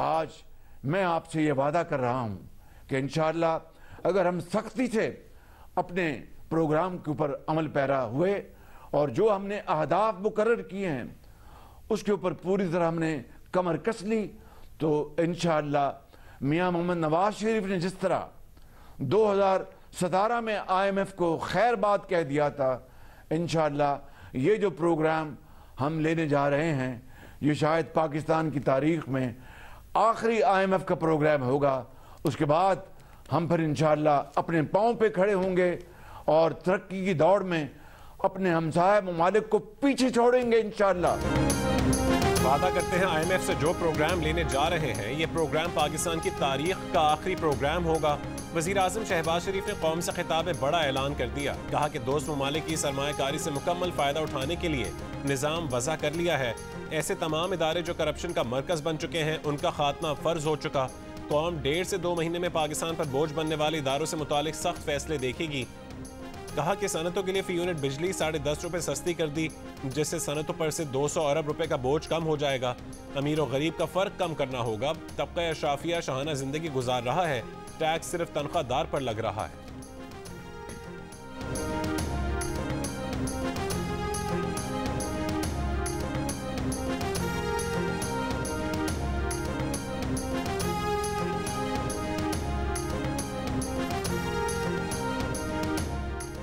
आज मैं आपसे ये वादा कर रहा हूँ कि इंशाअल्लाह अगर हम सख्ती से अपने प्रोग्राम के ऊपर अमल पैरा हुए और जो हमने अहदाफ मुकर्रर किए हैं उसके ऊपर पूरी तरह हमने कमर कस ली, तो इंशाअल्लाह मियां मोहम्मद नवाज शरीफ ने जिस तरह 2017 में IMF को खैर बात कह दिया था, इंशाअल्लाह ये जो प्रोग्राम हम लेने जा रहे हैं ये शायद पाकिस्तान की तारीख में आखिरी IMF का प्रोग्राम होगा। उसके बाद हम फिर इंशाअल्लाह अपने पाँव पे खड़े होंगे और तरक्की की दौड़ में अपने हमसाया ममालिक को पीछे छोड़ेंगे इंशाअल्लाह। वादा करते हैं IMF से जो प्रोग्राम लेने जा रहे हैं ये प्रोग्राम पाकिस्तान की तारीख का आखिरी प्रोग्राम होगा। वज़ीर आज़म शहबाज शरीफ ने कौम से खिताब में बड़ा ऐलान कर दिया। कहा कि दोस्त ममालिक की सरमायाकारी से मुकम्मल फ़ायदा उठाने के लिए निज़ाम वज़ा कर लिया है। ऐसे तमाम इदारे जो करप्शन का मरकज़ बन चुके हैं उनका खात्मा फ़र्ज हो चुका। कौम 1.5 से 2 महीने में पाकिस्तान पर बोझ बनने वाले इदारों से मुतालिक सख्त फैसले देखेगी। कहा कि सनतों के लिए फी यूनिट बिजली 10.5 रुपये सस्ती कर दी, जिससे सनतों पर से 200 अरब रुपए का बोझ कम हो जाएगा। अमीर और गरीब का फ़र्क कम करना होगा। तबका अशराफिया शाहाना जिंदगी गुजार रहा है, टैक्स सिर्फ तनख्वाहदार पर लग रहा है।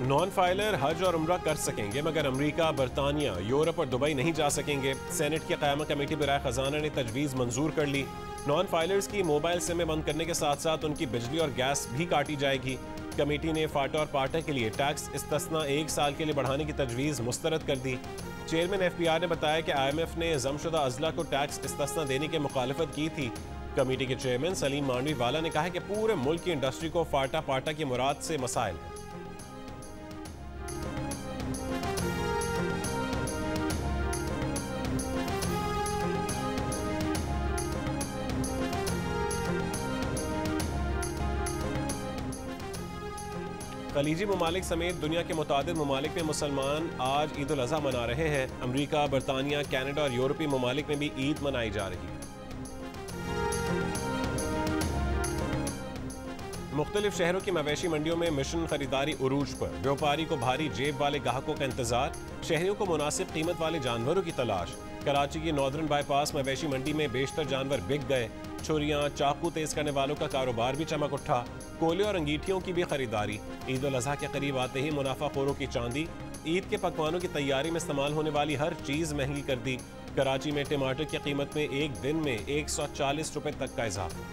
नॉन फाइलर हज और उम्रा कर सकेंगे मगर अमेरिका, बरतानिया, यूरोप और दुबई नहीं जा सकेंगे। सेनेट की क़यामा कमेटी बराए खजाना ने तजवीज़ मंजूर कर ली। नॉन फाइलर्स की मोबाइल सिमें बंद करने के साथ साथ उनकी बिजली और गैस भी काटी जाएगी। कमेटी ने फाटा और पाटा के लिए टैक्स इस्तिस्ना 1 साल के लिए बढ़ाने की तजवीज़ मुस्तरद कर दी। चेयरमैन FBR ने बताया कि IMF ने ज़मशुदा अजला को टैक्स इस्तिस्ना देने की मुखालफत की थी। कमेटी के चेयरमैन सलीम मांडवी वाला ने कहा कि पूरे मुल्क की इंडस्ट्री को फाटा पाटा की मुराद से मसाइल है। खलीजी ममालिक समेत दुनिया के मुतादिद ममालिक में मुसलमान आज ईद उल अज़हा मना रहे हैं। अमरीका, बरतानिया, कैनेडा और यूरोपीय ममालिक में भी ईद मनाई जा रही है। मुख्तलिफ शहरों की मवेशी मंडियों में मिशन खरीदारी उरूज पर। व्यापारी को भारी जेब वाले ग्राहकों का इंतजार, शहरियों को मुनासिब कीमत वाले जानवरों की तलाश। कराची की नॉर्दर्न बाईपास मवेशी मंडी में बेशतर जानवर बिक गए। छुरियां, चाकू तेज करने वालों का कारोबार भी चमक उठा। कोले और अंगीठियों की भी खरीदारी। ईद उल अज़हा के करीब आते ही मुनाफाखोरों की चांदी। ईद के पकवानों की तैयारी में इस्तेमाल होने वाली हर चीज़ महंगी कर दी। कराची में टमाटर की कीमत में एक दिन में 140 रुपए तक का इजाफा।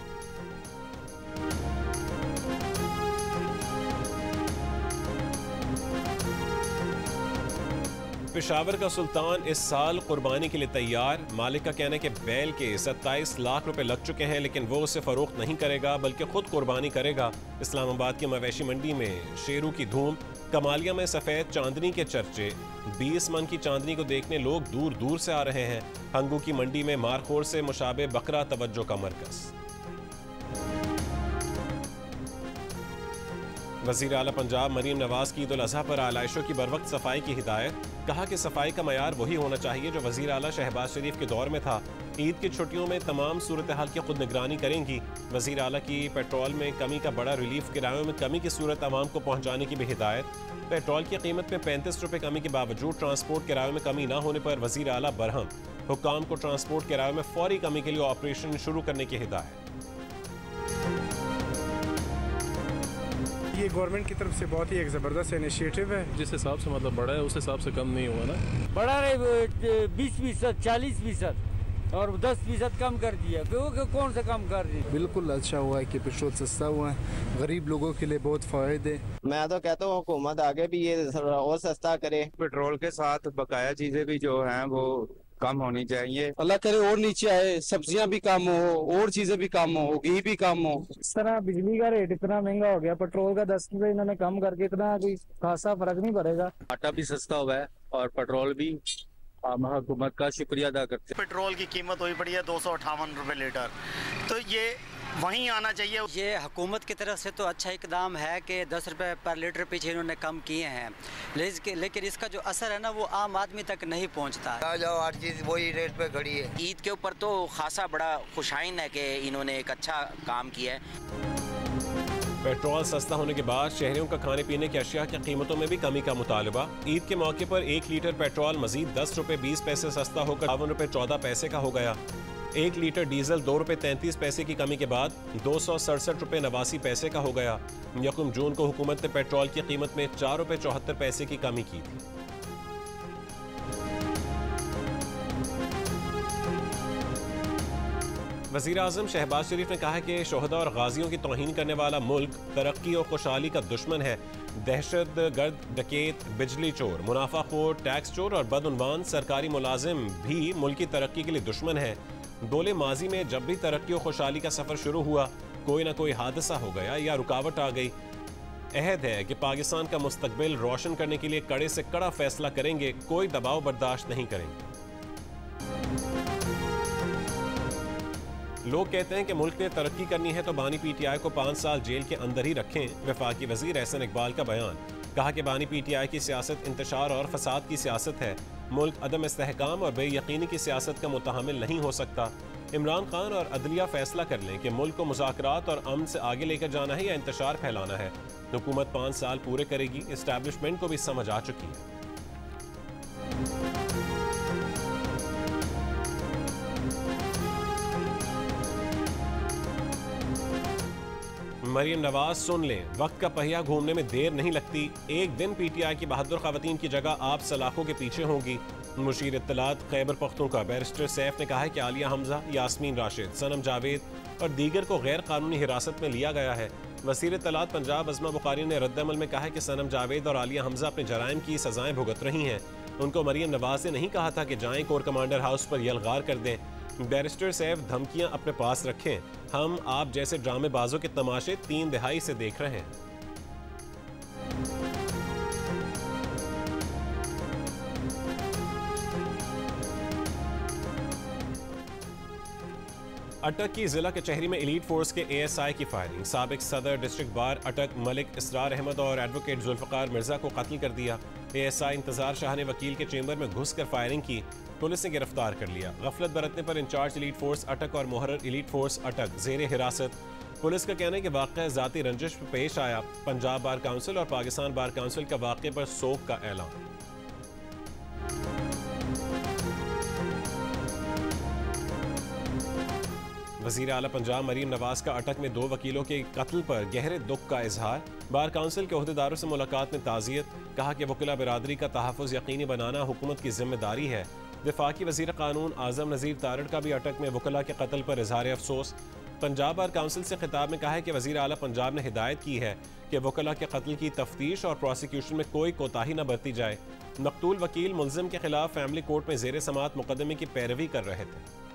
पेशावर का सुल्तान इस साल कुर्बानी के लिए तैयार। मालिक का कहना है कि बैल के 27 लाख रुपए लग चुके हैं, लेकिन वो उसे फरोख्त नहीं करेगा बल्कि खुद कुर्बानी करेगा। इस्लामाबाद की मवेशी मंडी में शेरों की धूम। कमालिया में सफेद चांदनी के चर्चे। 20 मन की चांदनी को देखने लोग दूर दूर से आ रहे हैं। हंगू की मंडी में मारखोर से मुशाबे बकरा तवज्जो का मरकज। वज़ीर आला पंजाब मरीम नवाज की ईद उल अज़हा पर आलाइशों की बरवक्त सफाई की हिदायत। कहा कि सफाई का मयार वही होना चाहिए जो वज़ीर आला शहबाज शरीफ के दौर में था। ईद की छुट्टियों में तमाम सूरत हाल की खुद निगरानी करेंगी। वज़ीर आला की पेट्रोल में कमी का बड़ा रिलीफ, किरायों में कमी की सूरत आवाम को पहुँचाने की भी हिदायत। पेट्रोल की कीमत में 35 रुपये कमी के बावजूद ट्रांसपोर्ट किरायों में कमी न होने पर वज़ीर आला बरहम। हुक्काम को ट्रांसपोर्ट किरायों में फौरी कमी के लिए ऑपरेशन शुरू करने की हिदायत। ये गवर्नमेंट की तरफ से बहुत ही एक ज़बरदस्त इनिशिएटिव है। जिस हिसाब से मतलब बढ़ा है उस हिसाब से कम नहीं हुआ ना। बढ़ा रहे 20%, 40% और 10% कम कर दिया। क्योंकि कौन सा कम कर रही है। बिल्कुल अच्छा हुआ है कि पेट्रोल सस्ता हुआ है, गरीब लोगों के लिए बहुत फायदे। मैं तो कहता हूँ हुकूमत आगे भी ये और सस्ता करे। पेट्रोल के साथ बकाया चीजें भी जो हैं वो कम होनी चाहिए। अल्लाह करे और नीचे आए, सब्जियां भी कम हो और चीजें भी कम हो, घी भी कम हो। इस तरह बिजली का रेट इतना महंगा हो गया, पेट्रोल का 10 रुपए इन्होंने कम करके इतना कोई खासा फर्क नहीं पड़ेगा। आटा भी सस्ता हुआ है और पेट्रोल भी हम हुकूमत का शुक्रिया अदा करते हैं। पेट्रोल की कीमत हुई पड़ी है 258 रुपये लीटर, तो ये वहीं आना चाहिए। ये हुकूमत की तरफ से तो अच्छा इकदाम है कि 10 रुपये पर लीटर पीछे इन्होंने कम किए हैं, लेकिन इसका जो असर है ना वो आम आदमी तक नहीं पहुंचता। आ जाओ, हर चीज़ वही रेट पे खड़ी है। ईद के ऊपर तो खासा बड़ा खुशाइन है कि इन्होंने एक अच्छा काम किया है। पेट्रोल सस्ता होने के बाद शहरियों का खाने पीने की अशिया की कीमतों में भी कमी का मुतालबा। ईद के मौके पर 1 लीटर पेट्रोल मजीद 10 रुपये 20 पैसे सस्ता होकर 52 रुपये 14 पैसे का हो गया। 1 लीटर डीजल 2 रुपये 33 पैसे की कमी के बाद 267 रुपये 89 पैसे का हो गया। यकम जून को हुकूमत ने पेट्रोल की कीमत में 4 रुपये 74 पैसे की कमी की थी। वज़ीर आज़म शहबाज शरीफ ने कहा है कि शोहदा और गाजियों की तौहीन करने वाला मुल्क तरक्की और खुशहाली का दुश्मन है। दहशत गर्द, डकैत, बिजली चोर, मुनाफाखोर, टैक्स चोर और बदउनवान सरकारी मुलाजिम भी मुल्क की तरक्की के लिए दुश्मन है। बोले माजी में जब भी तरक्की और खुशहाली का सफ़र शुरू हुआ कोई ना कोई हादसा हो गया या रुकावट आ गई। अहद है कि पाकिस्तान का मुस्तकबिल रोशन करने के लिए कड़े से कड़ा फैसला करेंगे, कोई दबाव बर्दाश्त नहीं करेंगे। लोग कहते हैं कि मुल्क ने तरक्की करनी है तो बानी पीटीआई को 5 साल जेल के अंदर ही रखें। वफाकी वजीर एहसन इकबाल का बयान। कहा कि बानी पीटीआई की सियासत इंतशार और फसाद की सियासत है। मुल्क अदम इस्तेहकाम और बेयकीनी की सियासत का मुतहमिल नहीं हो सकता। इमरान खान और अदलिया फैसला कर लें कि मुल्क को मुज़ाकरात और अमन से आगे लेकर जाना है या इंतशार फैलाना है। हुकूमत 5 साल पूरे करेगी। इस्टेब्लिशमेंट को भी समझ आ चुकी है। मरियम नवाज सुन लें, वक्त का पहिया घूमने में देर नहीं लगती। एक दिन पीटीआई की बहादुर खवातीन की जगह आप सलाखों के पीछे होंगी। मुशीर इत्तलात खैबर पख्तूनख्वा बैरिस्टर सैफ ने कहा है कि आलिया हमजा, यास्मीन राशिद, सनम जावेद और दीगर को गैर कानूनी हिरासत में लिया गया है। वज़ीर इत्तलात पंजाब अज़मा बुखारी ने रद्दअमल में कहा है कि सनम जावेद और आलिया हमजा अपने जराइम की सजाएं भुगत रही हैं। उनको मरियम नवाज ने नहीं कहा था कि जाएं कोर कमांडर हाउस पर यलगार कर दें। बैरिस्टर सैफ धमकियां अपने पास रखें, हम आप जैसे ड्रामेबाजों के तमाशे 3 दहाई से देख रहे हैं। अटक की जिला कचहरी में एलीट फोर्स के ASI की फायरिंग। साबिक सदर डिस्ट्रिक्ट बार अटक मलिक इसरार अहमद और एडवोकेट जुल्फ़कार मिर्जा को कत्ल कर दिया। ASI इंतजार शाह ने वकील के चेंबर में घुसकर फायरिंग की, पुलिस ने गिरफ्तार कर लिया। गफलत बरतने पर इंचार्ज एलीट फोर्स अटक और मुहर्रर एलीट फोर्स अटक जेर हिरासत। पुलिस का कहना है कि वाक़या ज़ाती रंजिश पर पेश आया। पंजाब बार काउंसिल और पाकिस्तान बार काउंसिल का वाक़े पर सोग का ऐलान। वज़ीर आला पंजाब मरीम नवाज का अटक में 2 वकीलों के कत्ल पर गहरे दुख का इजहार। बार काउंसिल के ओहदेदारों से मुलाकात में ताज़ियत। कहा कि वकीला बिरादरी का तहफ़्फ़ुज़ यकीनी बनाना हुकूमत की जिम्मेदारी है। वफाकी वज़ीर क़ानून आज़म नज़ीर तारड़ का भी अटक में वकीला के कत्ल पर इजहार अफसोस। पंजाब बार काउंसिल से खिताब में कहा है कि वज़ीर आला पंजाब ने हिदायत की है कि वकीला के कत्ल की तफ्तीश और प्रोसिक्यूशन में कोई कोताही न बरती जाए। मकतूल वकील मुल्ज़िम के खिलाफ फैमिली कोर्ट में ज़ेर समात मुकदमे की पैरवी कर रहे थे।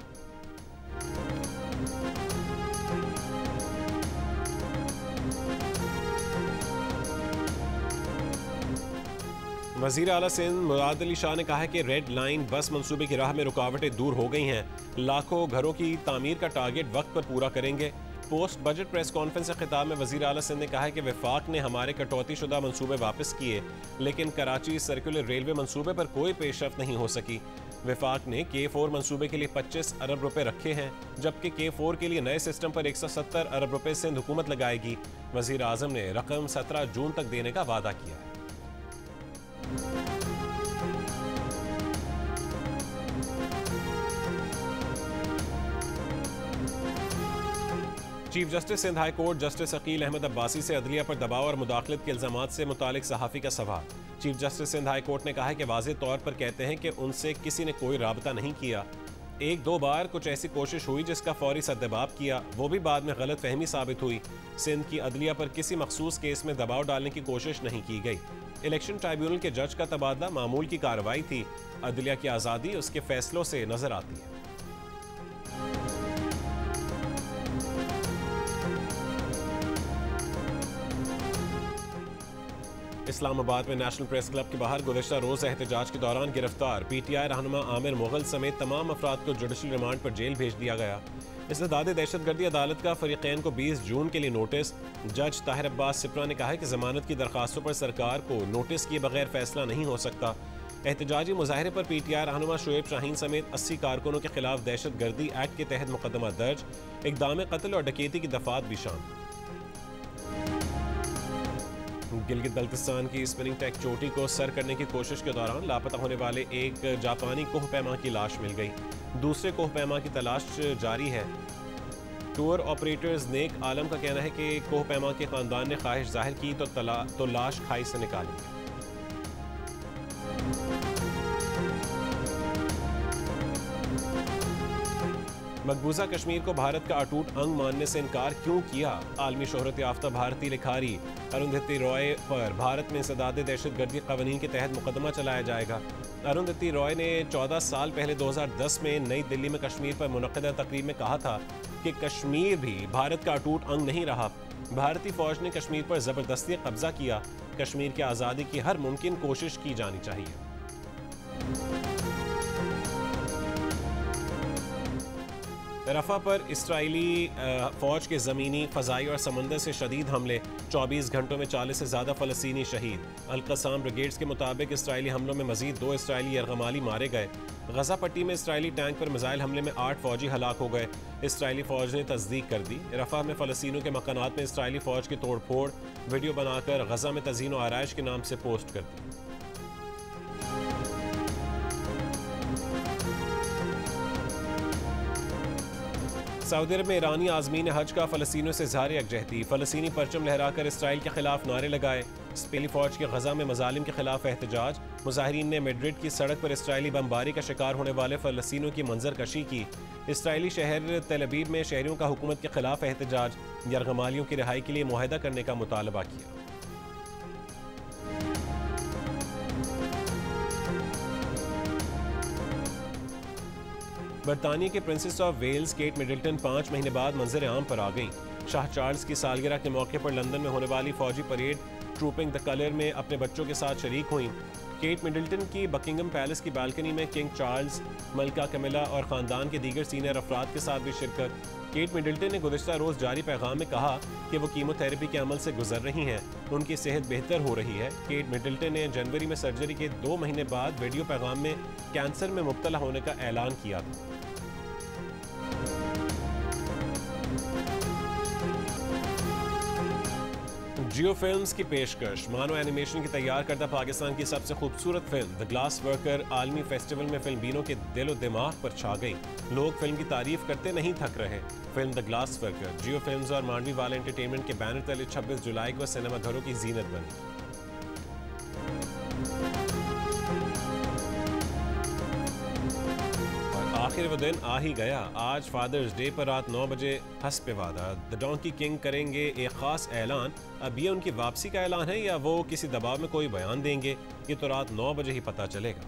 वज़ीर आला सिंध मुराद अली शाह ने कहा है कि रेड लाइन बस मंसूबे की राह में रुकावटें दूर हो गई हैं। लाखों घरों की तामीर का टारगेट वक्त पर पूरा करेंगे। पोस्ट बजट प्रेस कॉन्फ्रेंस के खिताब में वज़ीर आला सिंध ने कहा है कि वफाक ने हमारे कटौती शुदा मंसूबे वापस किए, लेकिन कराची सर्कुलर रेलवे मंसूबे पर कोई पेशरफ नहीं हो सकी। वफाक ने K4 मंसूबे के लिए 25 अरब रुपए रखे हैं, जबकि K4 के लिए नए सिस्टम पर 170 अरब रुपए सिंध हुकूमत लगाएगी। वज़ीर आज़म ने रकम 17 जून तक देने का वादा किया है। Chief justice Sindh high court justice Aqeel Ahmed Abbasi से अदलिया पर दबाव और मुदाखलत के इल्जामात से मुतालिक सहाफ़ी का सवाल। Chief justice Sindh high court ने कहा है कि वाज़ेह तौर पर कहते हैं कि उनसे किसी ने कोई राबता नहीं किया। 1-2 बार कुछ ऐसी कोशिश हुई जिसका फौरी सद्दबाब किया, वो भी बाद में गलत फहमी साबित हुई। सिंध की अदलिया पर किसी मखसूस केस में दबाव डालने की कोशिश नहीं की गई। इलेक्शन ट्राइब्यूनल के जज का तबादला मामूल की कार्रवाई थी। अदलिया की आज़ादी उसके फैसलों से नजर आती है। इस्लामाबाद में नेशनल प्रेस क्लब के बाहर गुज़श्ता रोज़ एहतजाज के दौरान गिरफ्तार PTI रहनुमा आमिर मुगल समेत तमाम अफराद को जुडिशल रिमांड पर जेल भेज दिया गया। इस्तेदाद दहशतगर्दी अदालत का फरीकैन को 20 जून के लिए नोटिस। जज ताहिर अब्बास सिप्रा ने कहा है कि जमानत की दरखास्तों पर सरकार को नोटिस किए बगैर फैसला नहीं हो सकता। एहतजाजी मुजाहरे पर PTI रहनुमा शोएब शाहीन समेत 80 कारकुनों के खिलाफ दहशतगर्दी एक्ट के तहत मुकदमा दर्ज। इक़दाम कत्ल और डकैती की दफात भी शामिल। गिलगित बल्तिस्तान की स्पिनिंग टेक चोटी को सर करने की कोशिश के दौरान लापता होने वाले एक जापानी कोहपैमा की लाश मिल गई। दूसरे कोहपैमा की तलाश जारी है। टूर ऑपरेटर्स नेक आलम का कहना है कि कोहपैमा के खानदान ने ख्वाहिश जाहिर की तो लाश खाई से निकाली। मकबूजा कश्मीर को भारत का अटूट अंग मानने से इनकार क्यों किया? आलमी शोहरत याफ्ता भारतीय लिखारी अरुंधति रॉय पर भारत में इंसदाद दहशतगर्दी कानून के तहत मुकदमा चलाया जाएगा। अरुंधति रॉय ने 14 साल पहले 2010 में नई दिल्ली में कश्मीर पर मुनक़दा तकरीब में कहा था कि कश्मीर भी भारत का अटूट अंग नहीं रहा। भारतीय फौज ने कश्मीर पर ज़बरदस्ती कब्जा किया। कश्मीर की आज़ादी की हर मुमकिन कोशिश की जानी चाहिए। रफा पर इसराइली फौज के ज़मीनी, फ़ज़ाई और समंदर से शदीद हमले। 24 घंटों में 40 से ज़्यादा फ़लस्तीनी शहीद। अल-क़स्साम ब्रिगेड्स के मुताबिक इसराइली हमलों में मज़ीद 2 इसराइली यरगमाली मारे गए। गज़ा पट्टी में इसराइली टैंक पर मिसाइल हमले में 8 फ़ौजी हलाक हो गए। इसराइली फ़ौज ने तस्दीक कर दी। रफा में फ़लस्तीनियों के मकानात में इसराइली फ़ौज की तोड़ फोड़ वीडियो बनाकर गज़ा में तज़ीन व आराइश के नाम से पोस्ट कर दी। सऊदी अरब में ईरानी आज़मीन हज का फ़लस्तीनियों से इज़हार यकजहती। फ़लस्तीनी परचम लहराकर इसराइल के खिलाफ नारे लगाए। स्पेनी फ़ौज के गज़ा में मज़ालिम के खिलाफ एहतजाज। मुजाहिरीन ने मैड्रिड की सड़क पर इसराइली बमबारी का शिकार होने वाले फ़लस्तीनियों की मंजर कशी की। इसराइली शहर तेल अवीव में शहरियों का हुकूमत के खिलाफ एहतजाज। यरगमालियों की रिहाई के लिए मुआहदा करने का मुतालबा किया। बरतानिया के princess of Wales Kate Middleton 5 महीने बाद मंजर आम पर आ गई। शाह चार्ल्स की सालगिरह के मौके पर लंदन में होने वाली फौजी परेड ट्रूपिंग द कलर में अपने बच्चों के साथ शरीक हुई। केट मिडल्टन की बकिंगम पैलेस की बालकनी में किंग चार्ल्स, मलका कैमिला और ख़ानदान के दीगर सीनियर अफराद के साथ भी शिरकत। केट मिडल्टन ने गुज़श्ता रोज़ जारी पैगाम में कहा कि वो कीमोथेरेपी के अमल से गुजर रही हैं। उनकी सेहत बेहतर हो रही है। केट मिडल्टन ने जनवरी में सर्जरी के 2 महीने बाद वीडियो पैगाम में कैंसर में मुब्तला होने का ऐलान किया था। जियो फिल्म्स की पेशकश। मानो एनिमेशन की तैयार करदा पाकिस्तान की सबसे खूबसूरत फिल्म द ग्लास वर्कर आलमी फेस्टिवल में फिल्म बीनों के दिलो दिमाग पर छा गई। लोग फिल्म की तारीफ करते नहीं थक रहे। Film the glass worker Jio films और मांडवी वाला एंटरटेनमेंट के बैनर तले 26 जुलाई को सिनेमाघरों की जीनत बनी। आखिर वो दिन आ ही गया। आज फादर्स डे पर रात 9 बजे हस्ब वादा द डोंकी किंग करेंगे एक खास ऐलान। अब ये उनकी वापसी का ऐलान है या वो किसी दबाव में कोई बयान देंगे, ये तो रात 9 बजे ही पता चलेगा।